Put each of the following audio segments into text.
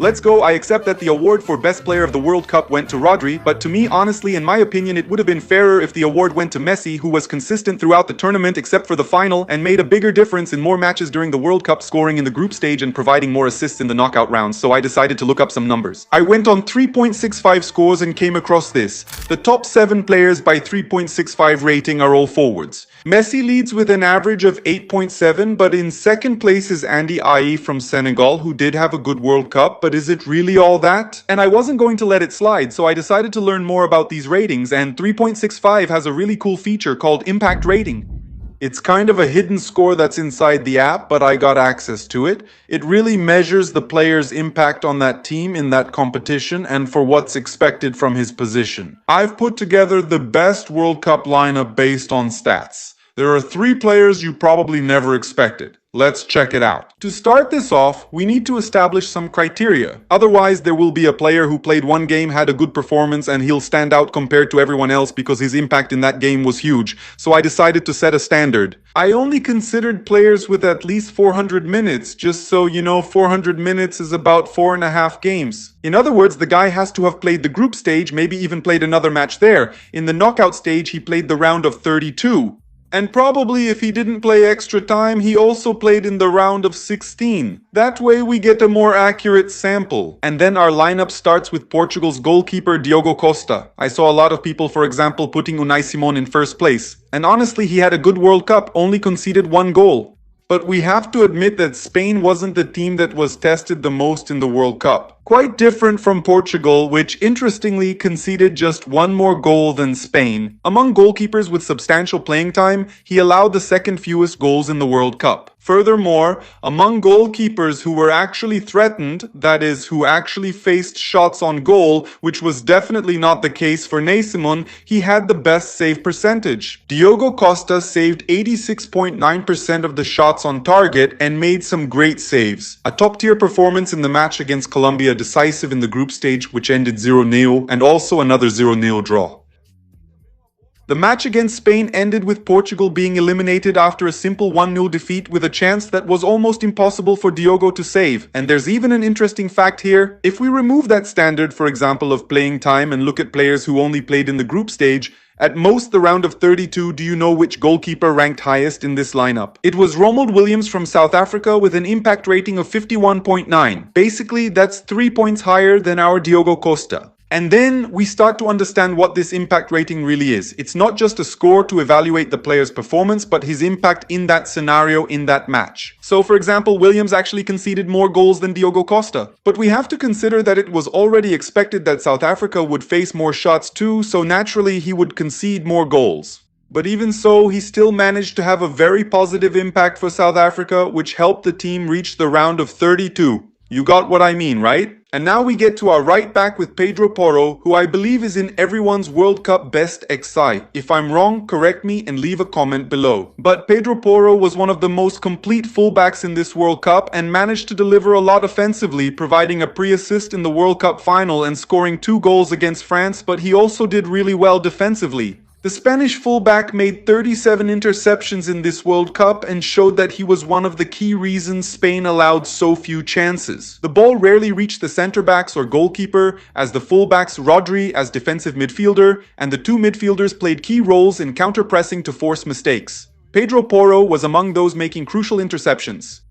Let's go. I accept that the award for Best Player of the World Cup went to Rodri, but to me, honestly, in my opinion, it would have been fairer if the award went to Messi, who was consistent throughout the tournament except for the final and made a bigger difference in more matches during the World Cup, scoring in the group stage and providing more assists in the knockout rounds, so I decided to look up some numbers. I went on 3.65 scores and came across this. The top 7 players by 3.65 rating are all forwards. Messi leads with an average of 8.7, but in second place is Andy Aye from Senegal, who did have a good World Cup, but is it really all that? And I wasn't going to let it slide, so I decided to learn more about these ratings, and 3.65 has a really cool feature called Impact Rating. It's kind of a hidden score that's inside the app, but I got access to it. It really measures the player's impact on that team in that competition and for what's expected from his position. I've put together the best World Cup lineup based on stats. There are 3 players you probably never expected. Let's check it out. To start this off, we need to establish some criteria. Otherwise, there will be a player who played one game, had a good performance, and he'll stand out compared to everyone else because his impact in that game was huge. So I decided to set a standard. I only considered players with at least 400 minutes, just so you know 400 minutes is about 4.5 games. In other words, the guy has to have played the group stage, maybe even played another match there. In the knockout stage, he played the round of 32. And probably if he didn't play extra time, he also played in the round of 16. That way we get a more accurate sample. And then our lineup starts with Portugal's goalkeeper Diogo Costa. I saw a lot of people, for example, putting Unai Simon in first place. And honestly, he had a good World Cup, only conceded 1 goal. But we have to admit that Spain wasn't the team that was tested the most in the World Cup. Quite different from Portugal, which interestingly conceded just 1 more goal than Spain. Among goalkeepers with substantial playing time, he allowed the second fewest goals in the World Cup. Furthermore, among goalkeepers who were actually threatened, that is, who actually faced shots on goal, which was definitely not the case for Unai Simon, he had the best save percentage. Diogo Costa saved 86.9% of the shots on target and made some great saves. A top-tier performance in the match against Colombia, decisive in the group stage, which ended 0-0, and also another 0-0 draw. The match against Spain ended with Portugal being eliminated after a simple 1-0 defeat with a chance that was almost impossible for Diogo to save. And there's even an interesting fact here. If we remove that standard, for example, of playing time and look at players who only played in the group stage, at most the round of 32, do you know which goalkeeper ranked highest in this lineup? It was Ronald Williams from South Africa with an impact rating of 51.9. Basically, that's 3 points higher than our Diogo Costa. And then we start to understand what this impact rating really is. It's not just a score to evaluate the player's performance, but his impact in that scenario, in that match. So for example, Williams actually conceded more goals than Diogo Costa. But we have to consider that it was already expected that South Africa would face more shots too, so naturally he would concede more goals. But even so, he still managed to have a very positive impact for South Africa, which helped the team reach the round of 32. You got what I mean, right? And now we get to our right back with Pedro Porro, who I believe is in everyone's World Cup best XI. If I'm wrong, correct me and leave a comment below. But Pedro Porro was one of the most complete fullbacks in this World Cup and managed to deliver a lot offensively, providing a pre-assist in the World Cup final and scoring 2 goals against France, but he also did really well defensively. The Spanish fullback made 37 interceptions in this World Cup and showed that he was one of the key reasons Spain allowed so few chances. The ball rarely reached the centre-backs or goalkeeper, as the fullbacks Rodri as defensive midfielder and the 2 midfielders played key roles in counter-pressing to force mistakes. Pedro Porro was among those making crucial interceptions.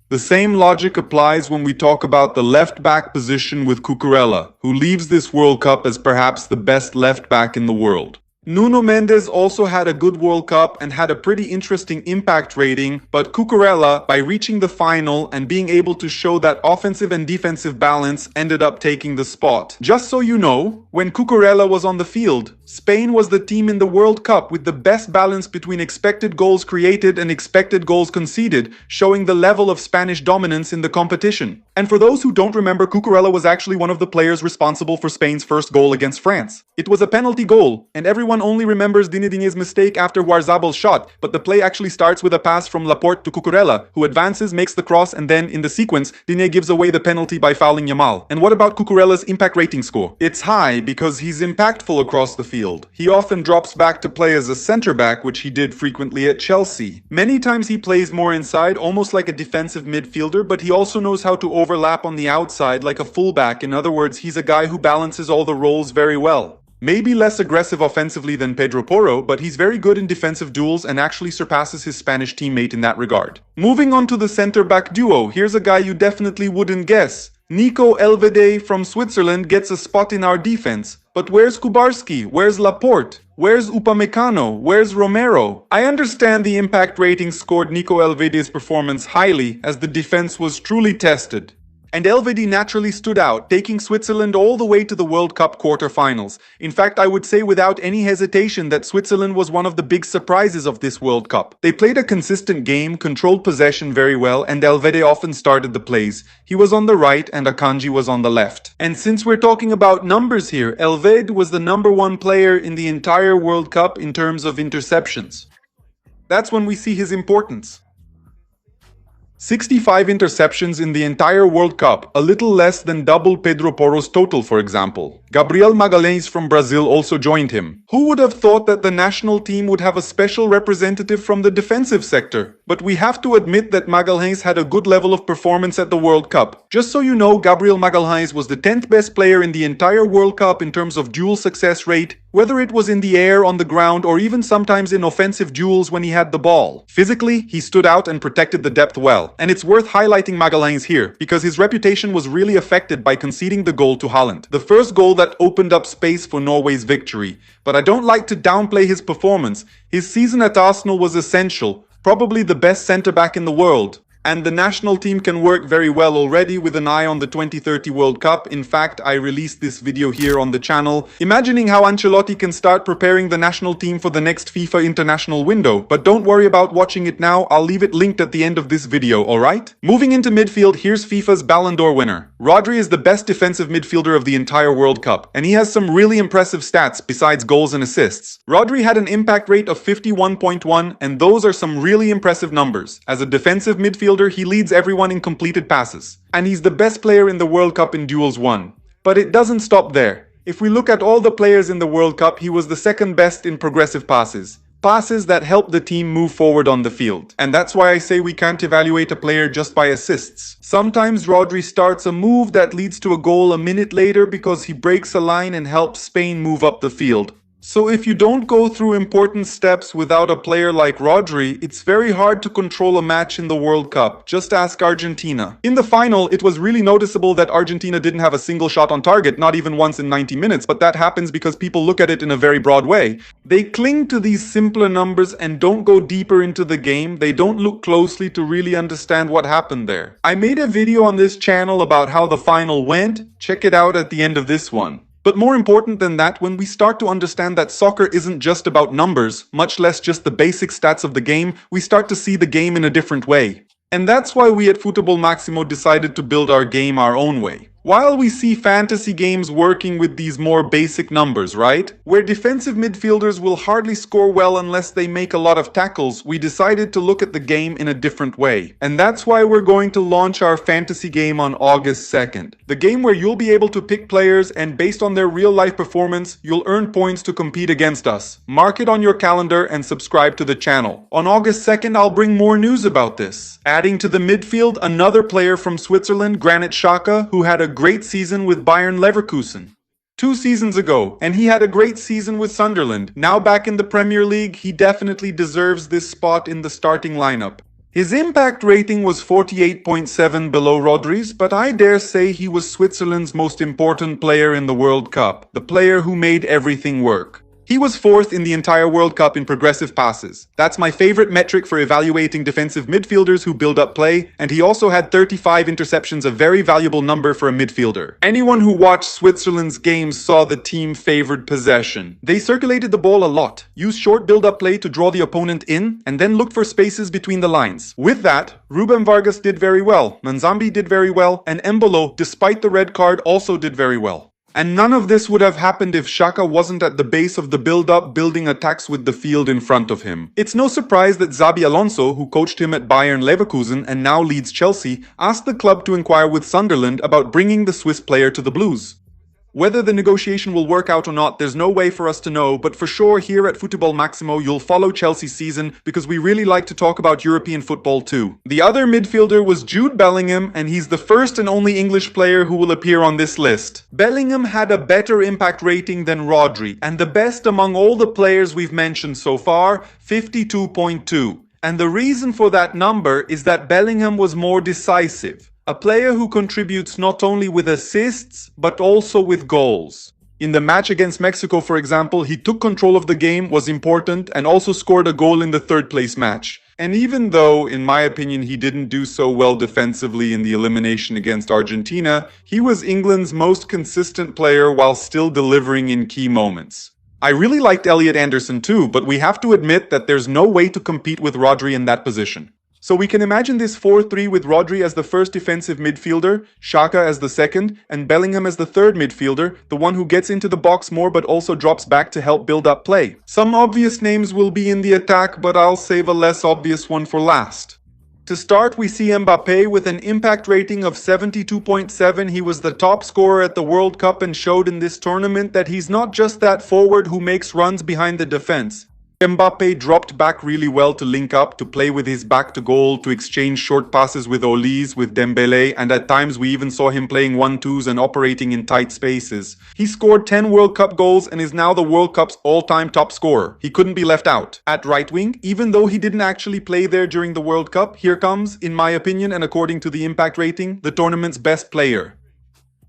The same logic applies when we talk about the left-back position with Cucurella, who leaves this World Cup as perhaps the best left-back in the world. Nuno Mendes also had a good World Cup and had a pretty interesting impact rating, but Cucurella, by reaching the final and being able to show that offensive and defensive balance, ended up taking the spot. Just so you know, when Cucurella was on the field, Spain was the team in the World Cup with the best balance between expected goals created and expected goals conceded, showing the level of Spanish dominance in the competition. And for those who don't remember, Cucurella was actually one of the players responsible for Spain's first goal against France. It was a penalty goal, and everyone Everyone only remembers Dinedin's mistake after Warzabal's shot, but the play actually starts with a pass from Laporte to Cucurella, who advances, makes the cross, and then, in the sequence, Diné gives away the penalty by fouling Yamal. And what about Cucurella's impact rating score? It's high because he's impactful across the field. He often drops back to play as a center-back, which he did frequently at Chelsea. Many times he plays more inside, almost like a defensive midfielder, but he also knows how to overlap on the outside like a fullback. In other words, he's a guy who balances all the roles very well. Maybe less aggressive offensively than Pedro Porro, but he's very good in defensive duels and actually surpasses his Spanish teammate in that regard. Moving on to the center-back duo, here's a guy you definitely wouldn't guess. Nico Elvedi from Switzerland gets a spot in our defense. But where's Kubarski? Where's Laporte? Where's Upamecano? Where's Romero? I understand the impact rating scored Nico Elvedi's performance highly, as the defense was truly tested. And Elvedi naturally stood out, taking Switzerland all the way to the World Cup quarter-finals. In fact, I would say without any hesitation that Switzerland was one of the big surprises of this World Cup. They played a consistent game, controlled possession very well, and Elvedi often started the plays. He was on the right and Akanji was on the left. And since we're talking about numbers here, Elvedi was the #1 player in the entire World Cup in terms of interceptions. That's when we see his importance. 65 interceptions in the entire World Cup, a little less than double Pedro Porro's total, for example. Gabriel Magalhães from Brazil also joined him. Who would have thought that the national team would have a special representative from the defensive sector? But we have to admit that Magalhães had a good level of performance at the World Cup. Just so you know, Gabriel Magalhães was the 10th best player in the entire World Cup in terms of duel success rate, whether it was in the air, on the ground, or even sometimes in offensive duels when he had the ball. Physically, he stood out and protected the depth well. And it's worth highlighting Magalhães here, because his reputation was really affected by conceding the goal to Haaland. The first goal that opened up space for Norway's victory. But I don't like to downplay his performance. His season at Arsenal was essential, probably the best centre-back in the world. And the national team can work very well already with an eye on the 2030 World Cup. In fact, I released this video here on the channel, imagining how Ancelotti can start preparing the national team for the next FIFA international window. But don't worry about watching it now, I'll leave it linked at the end of this video, alright? Moving into midfield, here's FIFA's Ballon d'Or winner. Rodri is the best defensive midfielder of the entire World Cup, and he has some really impressive stats besides goals and assists. Rodri had an impact rate of 51.1, and those are some really impressive numbers. As a defensive midfielder, he leads everyone in completed passes. And he's the best player in the World Cup in duels won. But it doesn't stop there. If we look at all the players in the World Cup, he was the second best in progressive passes. Passes that help the team move forward on the field. And that's why I say we can't evaluate a player just by assists. Sometimes Rodri starts a move that leads to a goal a minute later because he breaks a line and helps Spain move up the field. So if you don't go through important steps without a player like Rodri, it's very hard to control a match in the World Cup. Just ask Argentina. In the final, it was really noticeable that Argentina didn't have a single shot on target, not even once in 90 minutes, but that happens because people look at it in a very broad way. They cling to these simpler numbers and don't go deeper into the game. They don't look closely to really understand what happened there. I made a video on this channel about how the final went. Check it out at the end of this one. But more important than that, when we start to understand that soccer isn't just about numbers, much less just the basic stats of the game, we start to see the game in a different way. And that's why we at Futebol Maximo decided to build our game our own way. While we see fantasy games working with these more basic numbers, right? Where defensive midfielders will hardly score well unless they make a lot of tackles, we decided to look at the game in a different way. And that's why we're going to launch our fantasy game on August 2nd. The game where you'll be able to pick players and based on their real-life performance, you'll earn points to compete against us. Mark it on your calendar and subscribe to the channel. On August 2nd, I'll bring more news about this. Adding to the midfield, another player from Switzerland, Granit Xhaka, who had a great season with Bayern Leverkusen 2 seasons ago, and he had a great season with Sunderland. Now back in the Premier League, he definitely deserves this spot in the starting lineup. His impact rating was 48.7 below Rodri's, but I dare say he was Switzerland's most important player in the World Cup, the player who made everything work. He was 4th in the entire World Cup in progressive passes. That's my favorite metric for evaluating defensive midfielders who build up play, and he also had 35 interceptions, a very valuable number for a midfielder. Anyone who watched Switzerland's games saw the team favored possession. They circulated the ball a lot, used short build-up play to draw the opponent in, and then looked for spaces between the lines. With that, Ruben Vargas did very well, Manzambi did very well, and Embolo, despite the red card, also did very well. And none of this would have happened if Xhaka wasn't at the base of the build-up, building attacks with the field in front of him. It's no surprise that Xabi Alonso, who coached him at Bayern Leverkusen and now leads Chelsea, asked the club to inquire with Sunderland about bringing the Swiss player to the Blues. Whether the negotiation will work out or not, there's no way for us to know, but for sure here at Futebol Maximo you'll follow Chelsea's season because we really like to talk about European football too. The other midfielder was Jude Bellingham, and he's the first and only English player who will appear on this list. Bellingham had a better impact rating than Rodri, and the best among all the players we've mentioned so far, 52.2. And the reason for that number is that Bellingham was more decisive. A player who contributes not only with assists, but also with goals. In the match against Mexico, for example, he took control of the game, was important, and also scored a goal in the third-place match. And even though, in my opinion, he didn't do so well defensively in the elimination against Argentina, he was England's most consistent player while still delivering in key moments. I really liked Elliot Anderson too, but we have to admit that there's no way to compete with Rodri in that position. So we can imagine this 4-3 with Rodri as the first defensive midfielder, Xhaka as the second, and Bellingham as the third midfielder, the one who gets into the box more but also drops back to help build up play. Some obvious names will be in the attack, but I'll save a less obvious one for last. To start, we see Mbappé with an impact rating of 72.7. He was the top scorer at the World Cup and showed in this tournament that he's not just that forward who makes runs behind the defense. Mbappé dropped back really well to link up, to play with his back to goal, to exchange short passes with Olise, with Dembélé, and at times we even saw him playing 1-2s and operating in tight spaces. He scored 10 World Cup goals and is now the World Cup's all-time top scorer. He couldn't be left out. At right wing, even though he didn't actually play there during the World Cup, here comes, in my opinion and according to the impact rating, the tournament's best player.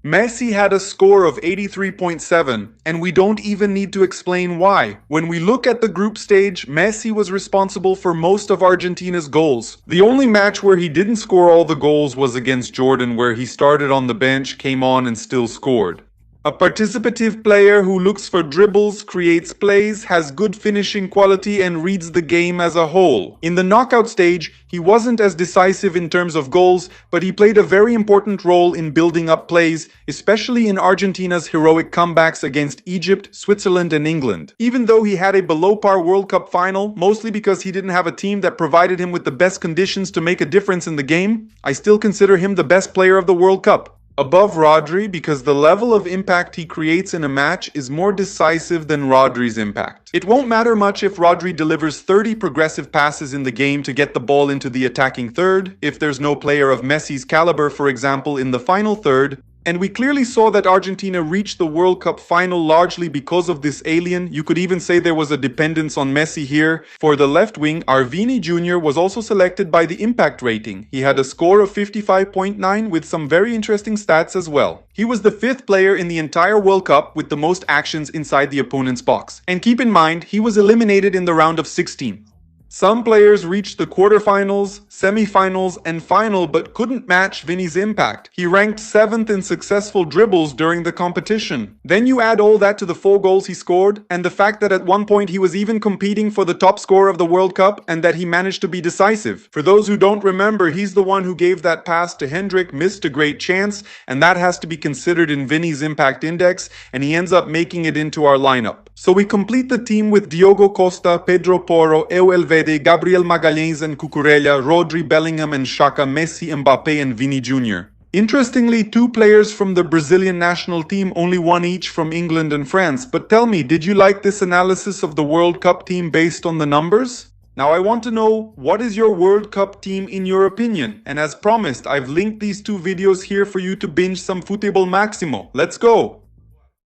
Messi had a score of 83.7, and we don't even need to explain why. When we look at the group stage, Messi was responsible for most of Argentina's goals. The only match where he didn't score all the goals was against Jordan, where he started on the bench, came on and still scored. A participative player who looks for dribbles, creates plays, has good finishing quality and reads the game as a whole. In the knockout stage, he wasn't as decisive in terms of goals, but he played a very important role in building up plays, especially in Argentina's heroic comebacks against Egypt, Switzerland and England. Even though he had a below-par World Cup final, mostly because he didn't have a team that provided him with the best conditions to make a difference in the game, I still consider him the best player of the World Cup. Above Rodri because the level of impact he creates in a match is more decisive than Rodri's impact. It won't matter much if Rodri delivers 30 progressive passes in the game to get the ball into the attacking third, if there's no player of Messi's caliber, for example, in the final third. And we clearly saw that Argentina reached the World Cup final largely because of this alien. You could even say there was a dependence on Messi here. For the left wing, our Vini Jr. was also selected by the impact rating. He had a score of 55.9 with some very interesting stats as well. He was the 5th player in the entire World Cup with the most actions inside the opponent's box. And keep in mind, he was eliminated in the round of 16. Some players reached the quarterfinals, semifinals, and final but couldn't match Vini's impact. He ranked 7th in successful dribbles during the competition. Then you add all that to the 4 goals he scored, and the fact that at one point he was even competing for the top score of the World Cup, and that he managed to be decisive. For those who don't remember, he's the one who gave that pass to Hendrick, missed a great chance, and that has to be considered in Vini's impact index, and he ends up making it into our lineup. So we complete the team with Diogo Costa, Pedro Porro, Elvede, Gabriel Magalhães and Cucurella, Rodri, Bellingham and Xhaka, Messi, Mbappé and Vini Jr. Interestingly, 2 players from the Brazilian national team, only 1 each from England and France. But tell me, did you like this analysis of the World Cup team based on the numbers? Now I want to know, what is your World Cup team in your opinion? And as promised, I've linked these 2 videos here for you to binge some Futebol Maximo. Let's go!